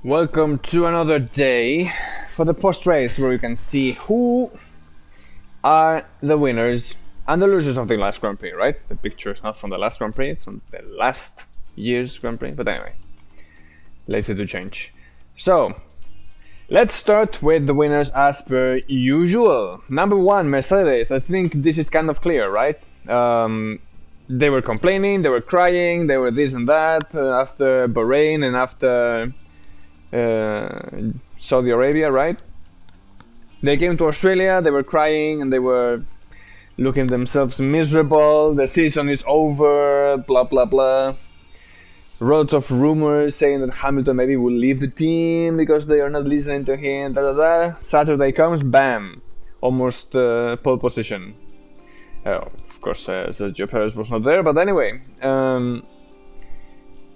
Welcome to another day for the post-race where we can see who are the winners and the losers of the last Grand Prix, right? The picture is not from the last Grand Prix, it's from the last year's Grand Prix, but anyway, lazy to change. So, let's start with the winners as per usual. Number one, Mercedes. I think this is kind of clear, right? They were complaining, they were crying, they were this and that after Bahrain and after Saudi Arabia, right? They came to Australia, they were crying and they were looking themselves miserable. The season is over, blah blah blah. Lots of rumors saying that Hamilton maybe will leave the team because they are not listening to him, da da da. Saturday comes, bam, almost pole position. Of course, Sergio Perez was not there, but anyway.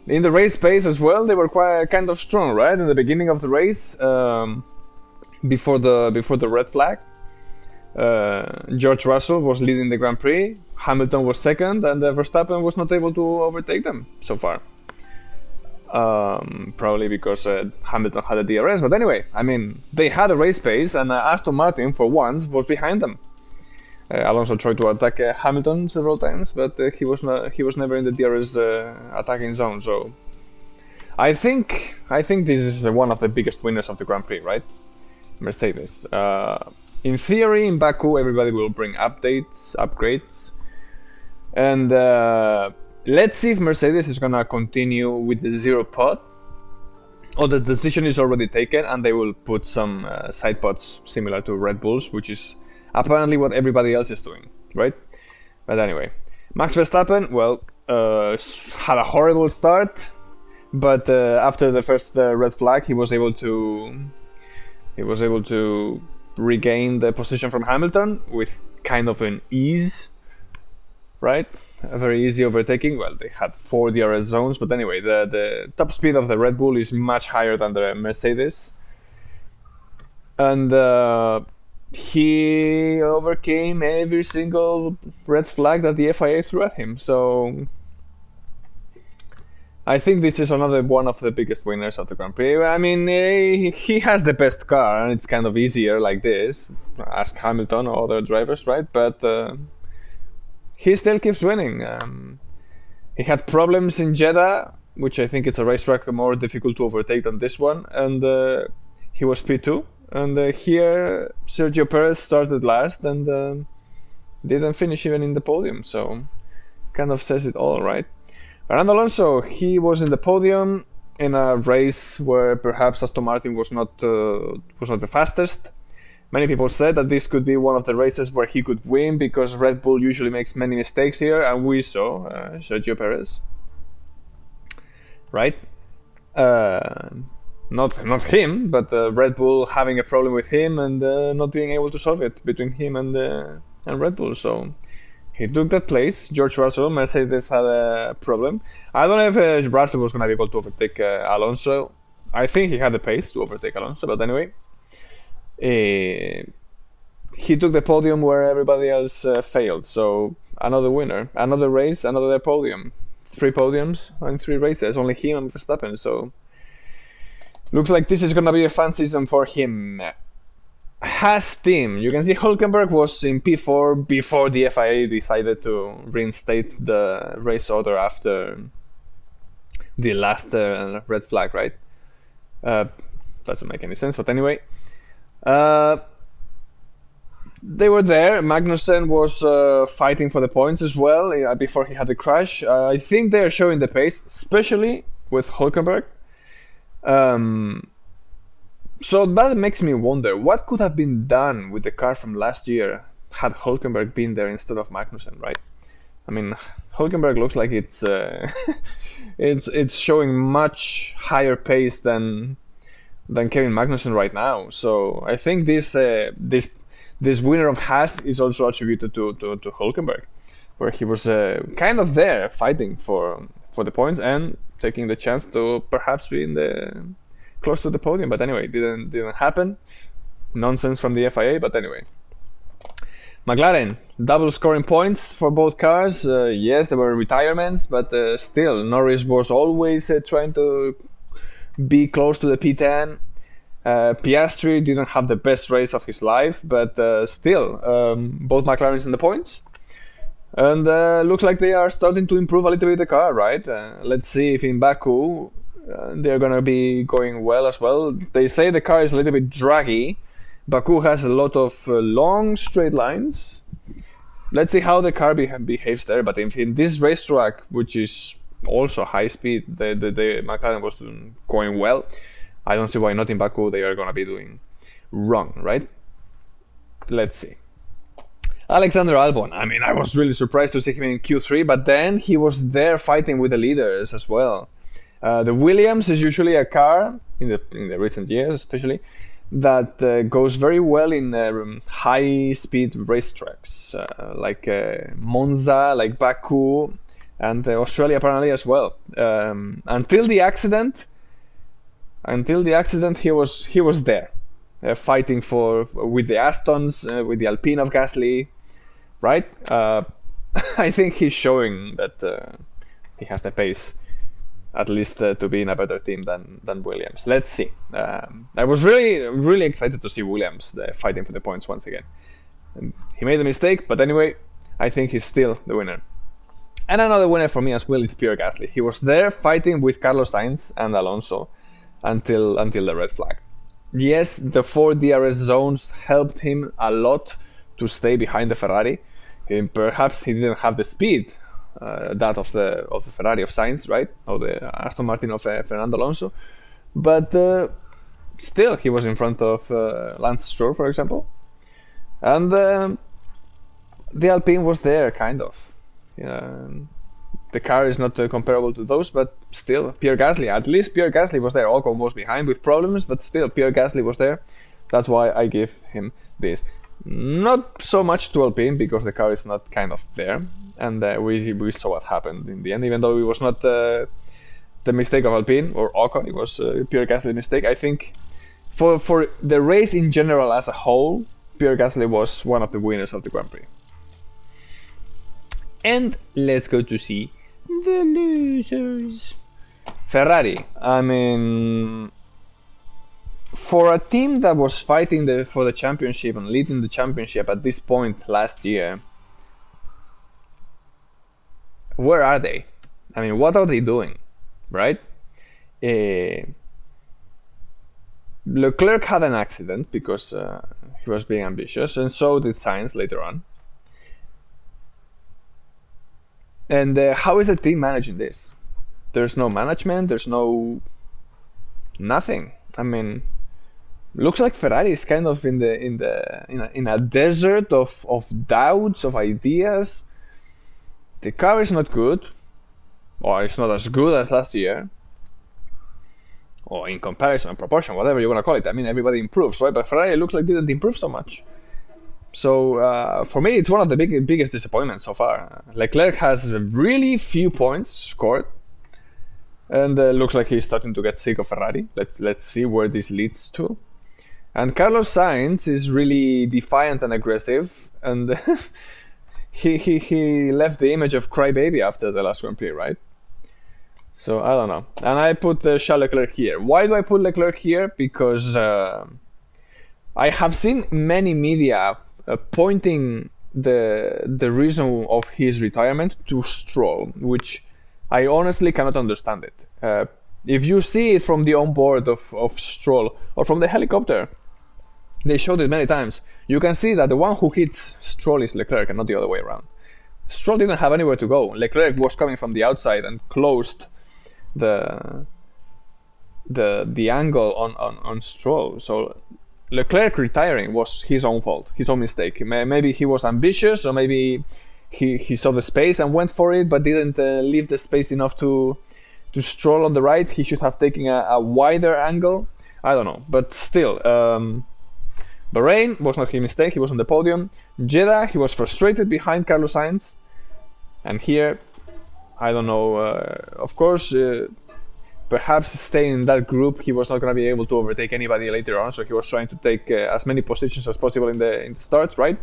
In the race pace as well, they were quite kind of strong, right? In the beginning of the race, before the red flag, George Russell was leading the Grand Prix. Hamilton was second, and Verstappen was not able to overtake them so far. Probably because Hamilton had a DRS. But anyway, I mean, they had a race pace, and Aston Martin for once was behind them. Alonso tried to attack Hamilton several times, but he was never in the DRS attacking zone. So I think this is one of the biggest winners of the Grand Prix, right? Mercedes. In theory, in Baku, everybody will bring upgrades, and let's see if Mercedes is gonna continue with the zero pod, or the decision is already taken, and they will put some side pods similar to Red Bulls, which is apparently what everybody else is doing, right? But anyway, Max Verstappen, well, had a horrible start, but after the first red flag, he was able to regain the position from Hamilton with kind of an ease, right? A very easy overtaking. Well, they had 4 DRS zones, but anyway, the top speed of the Red Bull is much higher than the Mercedes, and he overcame every single red flag that the FIA threw at him. So I think this is another one of the biggest winners of the Grand Prix. I mean, he has the best car, and it's kind of easier like this. Ask Hamilton or other drivers, right? But he still keeps winning. He had problems in Jeddah, which I think it's a racetrack more difficult to overtake than this one, and he was P2. And here, Sergio Perez started last and didn't finish even in the podium, so kind of says it all, right? Fernando Alonso, he was in the podium in a race where perhaps Aston Martin was not the fastest. Many people said that this could be one of the races where he could win because Red Bull usually makes many mistakes here, and we saw Sergio Perez, right? Not him, but Red Bull having a problem with him and not being able to solve it between him and Red Bull. So he took that place. George Russell, Mercedes had a problem. I don't know if Russell was going to be able to overtake Alonso. I think he had the pace to overtake Alonso, but anyway. He took the podium where everybody else failed. So another winner, another race, another podium. 3 podiums in 3 races. Only him and Verstappen, so looks like this is gonna be a fun season for him. Haas team. You can see Hülkenberg was in P4 before the FIA decided to reinstate the race order after the last red flag, right? Doesn't make any sense, but anyway. They were there. Magnussen was fighting for the points as well before he had the crash. I think they are showing the pace, especially with Hülkenberg. So that makes me wonder what could have been done with the car from last year had Hülkenberg been there instead of Magnussen, right? I mean, Hülkenberg looks like it's it's showing much higher pace than Kevin Magnussen right now. So I think this winner of Haas is also attributed to Hülkenberg, where he was kind of there fighting for the points and taking the chance to perhaps be close to the podium, but anyway, didn't happen. Nonsense from the FIA, but anyway. McLaren, double scoring points for both cars. Yes, there were retirements, but still, Norris was always trying to be close to the P10. Piastri didn't have the best race of his life, but still, both McLarens in the points. And looks like they are starting to improve a little bit the car, right? Let's see if in Baku they're going to be going well as well. They say the car is a little bit draggy. Baku has a lot of long straight lines. Let's see how the car behaves there. But if in this racetrack, which is also high speed, the McLaren was going well, I don't see why not in Baku they are going to be doing wrong, right? Let's see. Alexander Albon, I mean, I was really surprised to see him in Q3, but then he was there fighting with the leaders as well. The Williams is usually a car, in the recent years especially, that goes very well in high-speed racetracks, like Monza, like Baku, and Australia apparently as well. Until the accident, he was there, fighting with the Astons, with the Alpine of Gasly. Right? I think he's showing that he has the pace, at least to be in a better team than Williams. Let's see. I was really excited to see Williams fighting for the points once again. And he made a mistake, but anyway, I think he's still the winner. And another winner for me as well is Pierre Gasly. He was there fighting with Carlos Sainz and Alonso until the red flag. Yes, the 4 DRS zones helped him a lot to stay behind the Ferrari. Perhaps he didn't have the speed that of the Ferrari of Sainz, right, or the Aston Martin of Fernando Alonso, but still he was in front of Lance Stroll, for example, and the Alpine was there, kind of. The car is not comparable to those, but still, at least Pierre Gasly was there. Ocon was behind with problems, but still, Pierre Gasly was there. That's why I give him this. Not so much to Alpine, because the car is not kind of there, and we saw what happened in the end. Even though it was not the mistake of Alpine or Ocon, it was Pierre Gasly's mistake. I think for the race in general as a whole, Pierre Gasly was one of the winners of the Grand Prix. And let's go to see the losers. Ferrari. I mean, for a team that was fighting for the championship and leading the championship at this point last year, where are they? I mean, what are they doing, right? Leclerc had an accident because he was being ambitious, and so did Sainz later on. And how is the team managing this? There's no management, there's nothing. I mean, looks like Ferrari is kind of in a desert of doubts, of ideas. The car is not good, or it's not as good as last year, or in comparison, proportion, whatever you want to call it. I mean, everybody improves, right? But Ferrari looks like didn't improve so much. So for me, it's one of the biggest disappointments so far. Leclerc has really few points scored, and looks like he's starting to get sick of Ferrari. Let's see where this leads to. And Carlos Sainz is really defiant and aggressive, and he left the image of crybaby after the last Grand Prix, right? So I don't know. And I put Charles Leclerc here. Why do I put Leclerc here? Because I have seen many media pointing the reason of his retirement to Stroll, which I honestly cannot understand it. If you see it from the onboard of Stroll or from the helicopter, they showed it many times. You can see that the one who hits Stroll is Leclerc and not the other way around. Stroll didn't have anywhere to go. Leclerc was coming from the outside and closed the angle on Stroll. So Leclerc retiring was his own fault, his own mistake. Maybe he was ambitious, or maybe he saw the space and went for it, but didn't leave the space enough to Stroll on the right. He should have taken a wider angle. I don't know, but still, Bahrain was not his mistake. He was on the podium. Jeddah, he was frustrated behind Carlos Sainz, and here, I don't know. Of course, perhaps staying in that group, he was not going to be able to overtake anybody later on. So he was trying to take as many positions as possible in the starts, right?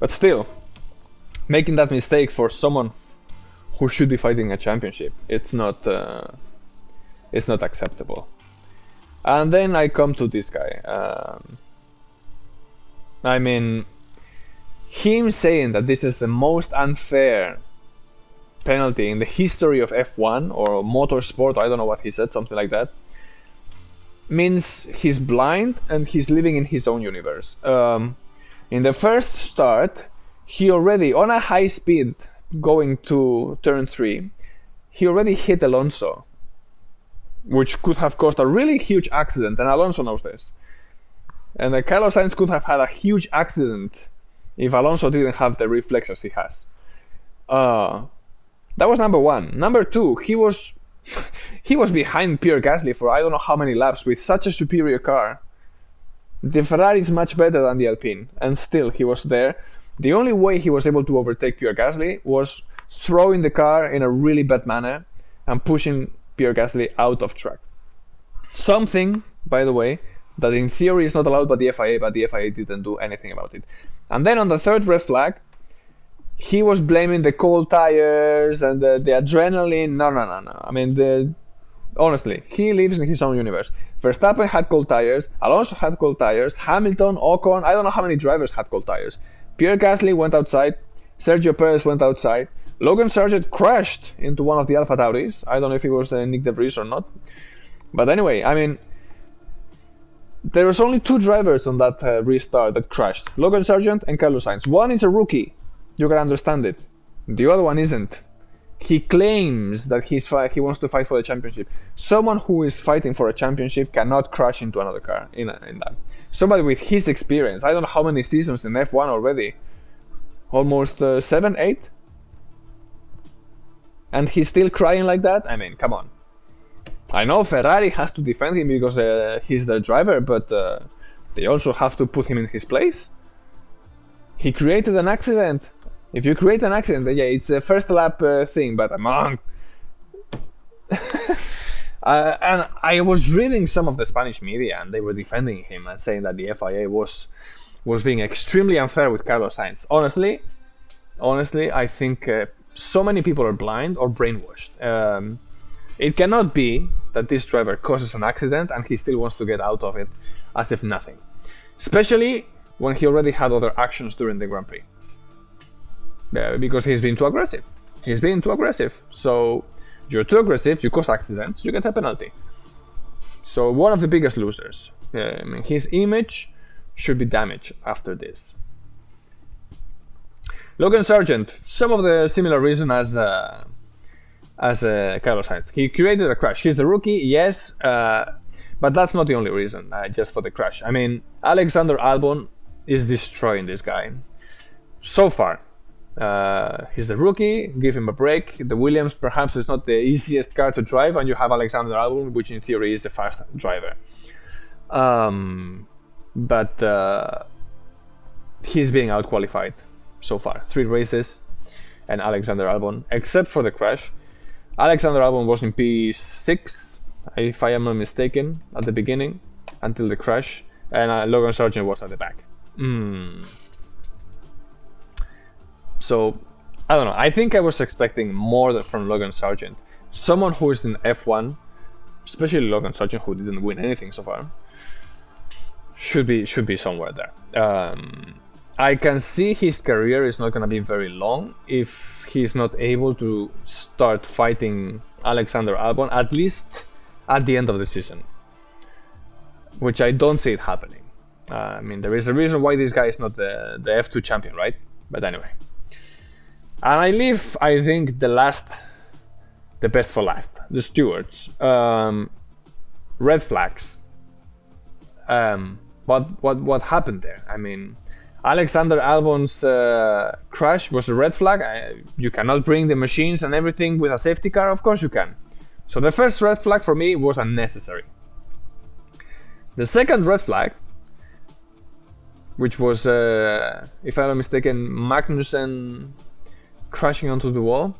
But still, making that mistake for someone who should be fighting a championship, it's not acceptable. And then I come to this guy. I mean, him saying that this is the most unfair penalty in the history of F1 or motorsport, I don't know what he said, something like that, means he's blind and he's living in his own universe. In the first start, he already, on a high speed going to turn 3, he already hit Alonso, which could have caused a really huge accident, and Alonso knows this. And Carlos Sainz could have had a huge accident if Alonso didn't have the reflexes he has. That was number one. Number two, he was behind Pierre Gasly for I don't know how many laps with such a superior car. The Ferrari is much better than the Alpine, and still he was there. The only way he was able to overtake Pierre Gasly was throwing the car in a really bad manner and pushing Pierre Gasly out of track. Something, by the way, that in theory is not allowed by the FIA, but the FIA didn't do anything about it. And then on the third red flag, he was blaming the cold tires and the adrenaline. No. I mean, honestly, he lives in his own universe. Verstappen had cold tires, Alonso had cold tires, Hamilton, Ocon, I don't know how many drivers had cold tires. Pierre Gasly went outside, Sergio Perez went outside, Logan Sargent crashed into one of the Alpha Tauris. I don't know if it was Nick De Vries or not. But anyway, I mean, there was only two drivers on that restart that crashed, Logan Sargent and Carlos Sainz. One is a rookie, you can understand it. The other one isn't. He claims that he wants to fight for the championship. Someone who is fighting for a championship cannot crash into another car in that. Somebody with his experience, I don't know how many seasons in F1 already. Almost 7, 8? And he's still crying like that? I mean, come on. I know Ferrari has to defend him because he's the driver, but they also have to put him in his place. He created an accident. If you create an accident, yeah, it's a first lap thing, but I'm on. And I was reading some of the Spanish media, and they were defending him and saying that the FIA was being extremely unfair with Carlos Sainz. Honestly, I think so many people are blind or brainwashed. It cannot be that this driver causes an accident and he still wants to get out of it as if nothing. Especially when he already had other actions during the Grand Prix. Because he's been too aggressive. So you're too aggressive, you cause accidents, you get a penalty. So one of the biggest losers. I mean, his image should be damaged after this. Logan Sargent, some of the similar reason as Carlos Sainz. He created a crash. He's the rookie, yes, but that's not the only reason, just for the crash. I mean, Alexander Albon is destroying this guy. So far. He's the rookie, give him a break. The Williams perhaps is not the easiest car to drive, and you have Alexander Albon, which in theory is the fast driver. But he's being outqualified so far. 3 races, and Alexander Albon, except for the crash. Alexander Albon was in P6, if I am not mistaken, at the beginning, until the crash, and Logan Sargent was at the back. So, I don't know. I think I was expecting more from Logan Sargent. Someone who is in F1, especially Logan Sargent, who didn't win anything so far, should be somewhere there. I can see his career is not going to be very long if he's not able to start fighting Alexander Albon, at least at the end of the season. Which I don't see it happening. I mean, there is a reason why this guy is not the F2 champion, right? But anyway. And I leave, I think, the best for last. The stewards. Red flags. What happened there? I mean, Alexander Albon's crash was a red flag. You cannot bring the machines and everything with a safety car. Of course you can. So the first red flag for me was unnecessary. The second red flag, which was, if I'm not mistaken, Magnussen crashing onto the wall.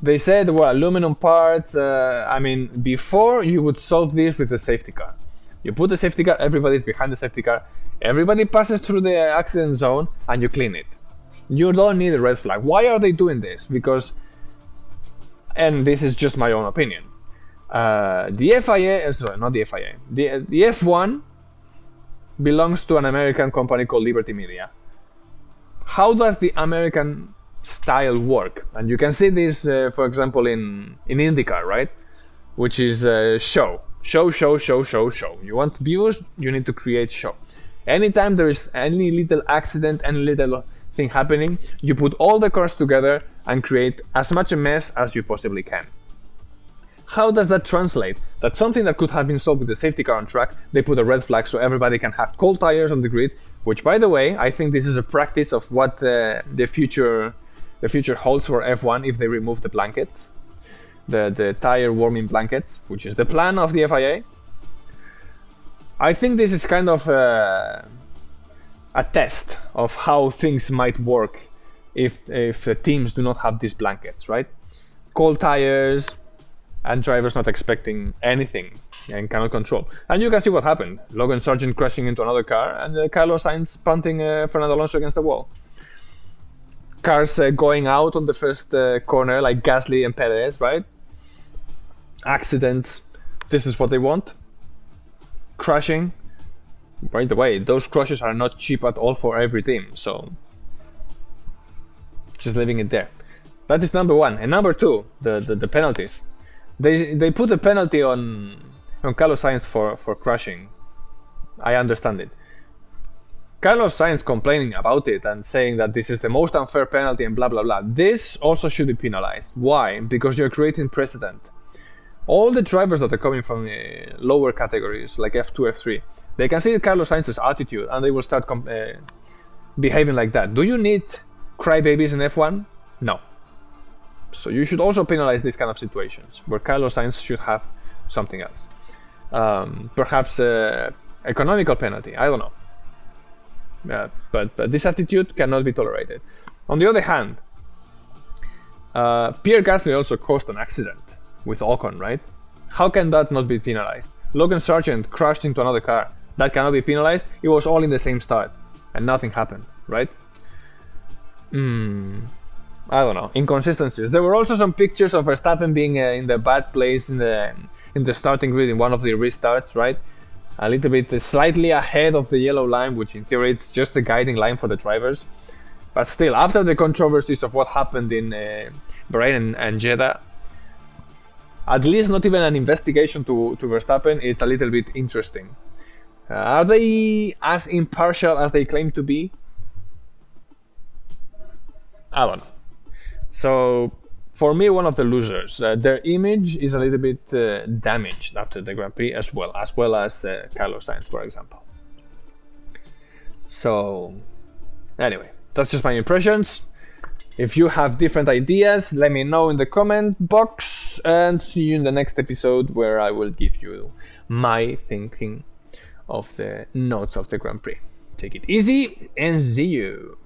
They said, well, aluminum parts. I mean, before you would solve this with a safety car. You put the safety car, everybody's behind the safety car, everybody passes through the accident zone, and you clean it. You don't need a red flag. Why are they doing this? Because, and this is just my own opinion, The FIA, sorry, not the FIA. The F1 belongs to an American company called Liberty Media. How does the American style work? And you can see this, for example, in IndyCar, right? Which is show. You want views, you need to create show. Anytime there is any little accident, any little thing happening, you put all the cars together and create as much a mess as you possibly can. How does that translate? That something that could have been solved with the safety car on track, they put a red flag so everybody can have cold tires on the grid, which, by the way, I think this is a practice of what the future holds for F1 if they remove the blankets, the tire warming blankets, which is the plan of the FIA. I think this is kind of a test of how things might work if the teams do not have these blankets, right? Cold tires and drivers not expecting anything and cannot control. And you can see what happened. Logan Sargent crashing into another car and Carlos Sainz punting Fernando Alonso against the wall. Cars going out on the first corner like Gasly and Perez, right? Accidents. This is what they want. Crashing. By the way, those crashes are not cheap at all for every team, so just leaving it there. That is number one. And number two, the penalties. They put a penalty on Carlos Sainz for crashing. I understand it. Carlos Sainz complaining about it and saying that this is the most unfair penalty and blah blah blah. This also should be penalized. Why? Because you're creating precedent. All the drivers that are coming from lower categories like F2, F3, they can see Carlos Sainz's attitude and they will start behaving like that. Do you need crybabies in F1? No. So you should also penalize these kind of situations where Carlos Sainz should have something else. Perhaps economical penalty, I don't know. But this attitude cannot be tolerated. On the other hand, Pierre Gasly also caused an accident with Ocon, right? How can that not be penalized? Logan Sargent crashed into another car. That cannot be penalized. It was all in the same start and nothing happened, right? I don't know. Inconsistencies. There were also some pictures of Verstappen being in the bad place in the starting grid in one of the restarts, right? A little bit slightly ahead of the yellow line, which in theory it's just a guiding line for the drivers. But still, after the controversies of what happened in Bahrain and Jeddah, at least not even an investigation to Verstappen, it's a little bit interesting. Are they as impartial as they claim to be? I don't know. So, for me, one of the losers. Their image is a little bit damaged after the Grand Prix as well as Carlos Sainz, for example. So, anyway, that's just my impressions. If you have different ideas, let me know in the comment box, and see you in the next episode where I will give you my thinking of the notes of the Grand Prix. Take it easy and see you.